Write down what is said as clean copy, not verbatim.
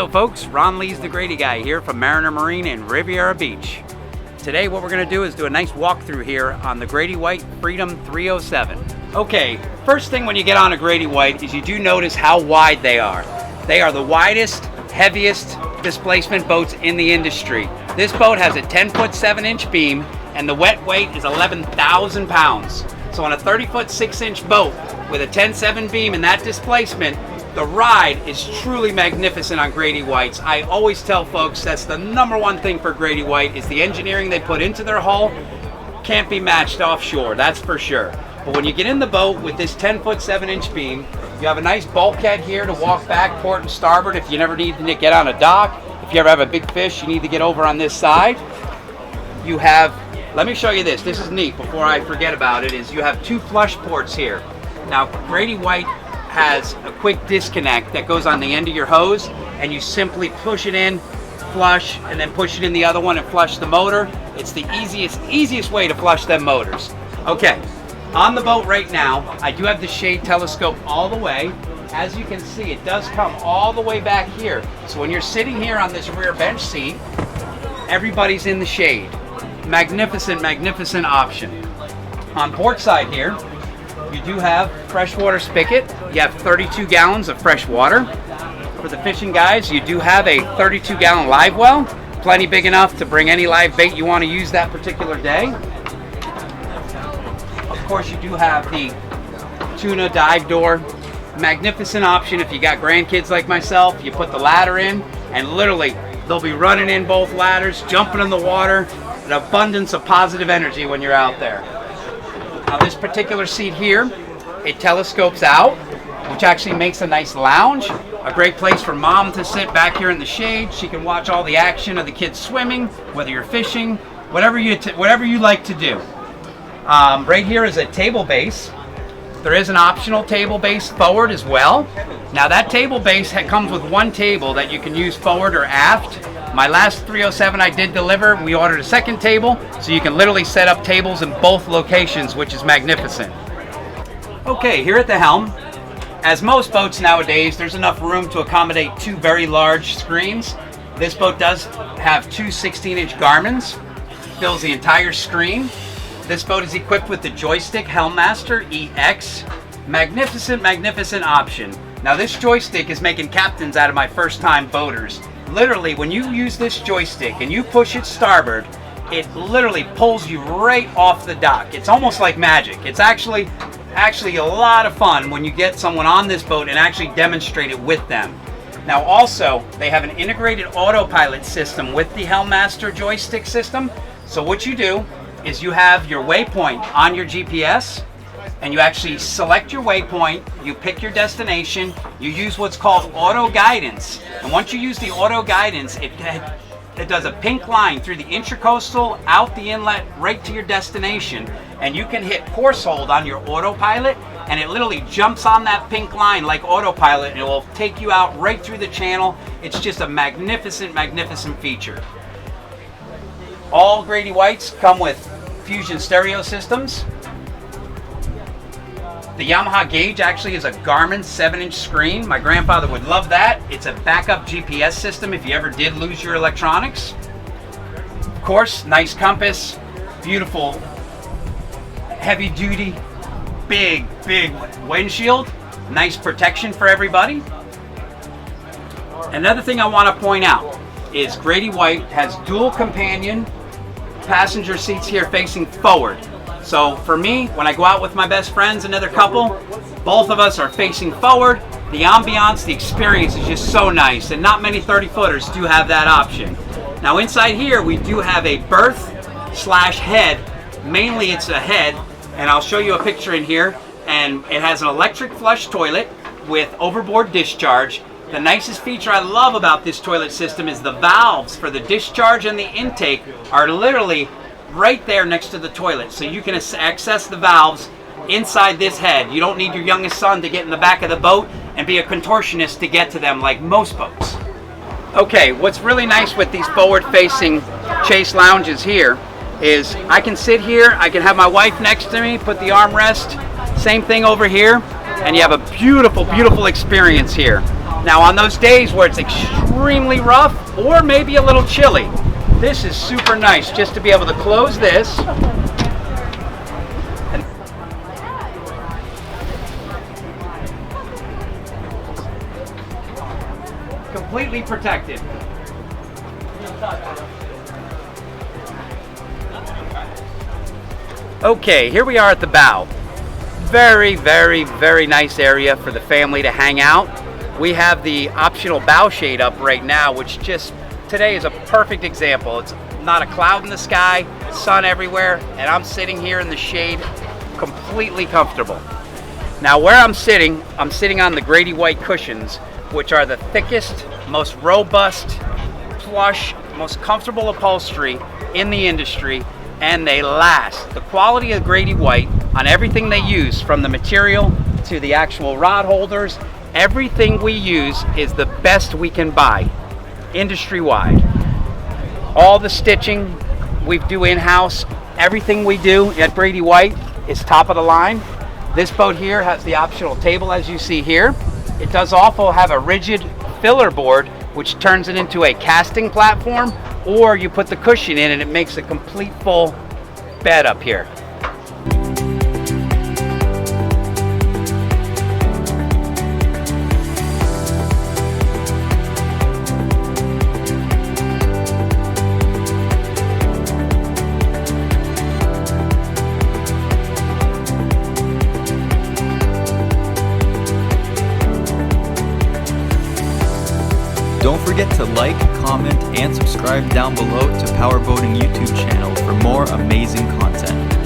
Hello folks, Ron Lee's the Grady Guy here from Mariner Marine in Riviera Beach. Today what we're going to do is do a nice walkthrough here on the Grady-White Freedom 307. Okay, first thing when you get on a Grady-White is you do notice how wide they are. They are the widest, heaviest displacement boats in the industry. This boat has a 10-foot 7-inch beam and the wet weight is 11,000 pounds. So on a 30-foot 6-inch boat with a 10-7 beam and that displacement, the ride is truly magnificent on Grady-Whites. I always tell folks that's the #1 thing for Grady-White is the engineering they put into their hull. Can't be matched offshore, that's for sure. But when you get in the boat with this 10-foot 7-inch beam, you have a nice bulkhead here to walk back port and starboard if you never need to get on a dock. If you ever have a big fish, you need to get over on this side. You have, let me show you this. This is neat before I forget about it, is you have 2 flush ports here. Now, Grady-White has a quick disconnect that goes on the end of your hose, and you simply push it in, flush, and then push it in the other one and flush the motor. It's the easiest way to flush them motors. Okay, on the boat right now, I do have the shade telescope all the way. As you can see, it does come all the way back here. So when you're sitting here on this rear bench seat, everybody's in the shade. Magnificent, magnificent option. On port side here, you do have freshwater spigot. You have 32 gallons of fresh water. For the fishing guys, you do have a 32-gallon live well, plenty big enough to bring any live bait you want to use that particular day. Of course, you do have the tuna dive door. Magnificent option if you got grandkids like myself. You put the ladder in, and literally they'll be running in both ladders, jumping in the water. An abundance of positive energy when you're out there. Now this particular seat here, it telescopes out, which actually makes a nice lounge. A great place for mom to sit back here in the shade. She can watch all the action of the kids swimming, whether you're fishing, whatever you like to do. Right here is a table base. There is an optional table base forward as well. Now that table base comes with 1 table that you can use forward or aft. My last 307 I did deliver, we ordered a 2nd table, so you can literally set up tables in both locations, which is magnificent. Okay, here at the helm, as most boats nowadays, there's enough room to accommodate 2 very large screens. This boat does have 2 16-inch Garmins, fills the entire screen. This boat is equipped with the joystick Helmmaster EX. Magnificent, magnificent option. Now this joystick is making captains out of my first-time boaters. Literally, when you use this joystick and you push it starboard, it literally pulls you right off the dock. It's almost like magic. It's actually a lot of fun when you get someone on this boat and actually demonstrate it with them. Now also, they have an integrated autopilot system with the Helmmaster joystick system. So what you do is you have your waypoint on your GPS, and you actually select your waypoint, you pick your destination, you use what's called auto guidance. And once you use the auto guidance, it does a pink line through the intracoastal, out the inlet, right to your destination. And you can hit course hold on your autopilot, and it literally jumps on that pink line like autopilot, and it will take you out right through the channel. It's just a magnificent, magnificent feature. All Grady-Whites come with Fusion stereo systems. The Yamaha gauge actually is a Garmin 7-inch screen. My grandfather would love that. It's a backup GPS system if you ever did lose your electronics. Of course, nice compass, beautiful, heavy duty, big windshield, nice protection for everybody. Another thing I want to point out is Grady-White has dual companion passenger seats here facing forward. So for me, when I go out with my best friends, another couple, both of us are facing forward. The ambiance, the experience is just so nice, and not many 30-footers do have that option. Now inside here, we do have a berth/head. Mainly it's a head, and I'll show you a picture in here. And it has an electric flush toilet with overboard discharge. The nicest feature I love about this toilet system is the valves for the discharge and the intake are literally right there next to the toilet. So you can access the valves inside this head. You don't need your youngest son to get in the back of the boat and be a contortionist to get to them like most boats. Okay, what's really nice with these forward-facing chase lounges here is I can sit here, I can have my wife next to me, put the armrest, same thing over here, and you have a beautiful, beautiful experience here. Now on those days where it's extremely rough or maybe a little chilly, this is super nice just to be able to close this. And completely protected. Okay, here we are at the bow. Very, very, very nice area for the family to hang out. We have the optional bow shade up right now, which just today is a perfect example. It's not a cloud in the sky, sun everywhere, and I'm sitting here in the shade, completely comfortable. Now where I'm sitting on the Grady-White cushions, which are the thickest, most robust, plush, most comfortable upholstery in the industry, and they last. The quality of Grady-White on everything they use, from the material to the actual rod holders, everything we use is the best we can buy, industry-wide. All the stitching we do in-house, everything we do at Grady-White is top of the line. This boat here has the optional table, as you see here. It does also have a rigid filler board, which turns it into a casting platform, or you put the cushion in and it makes a complete full bed up here. Don't forget to like, comment, and subscribe down below to Power Boating YouTube channel for more amazing content.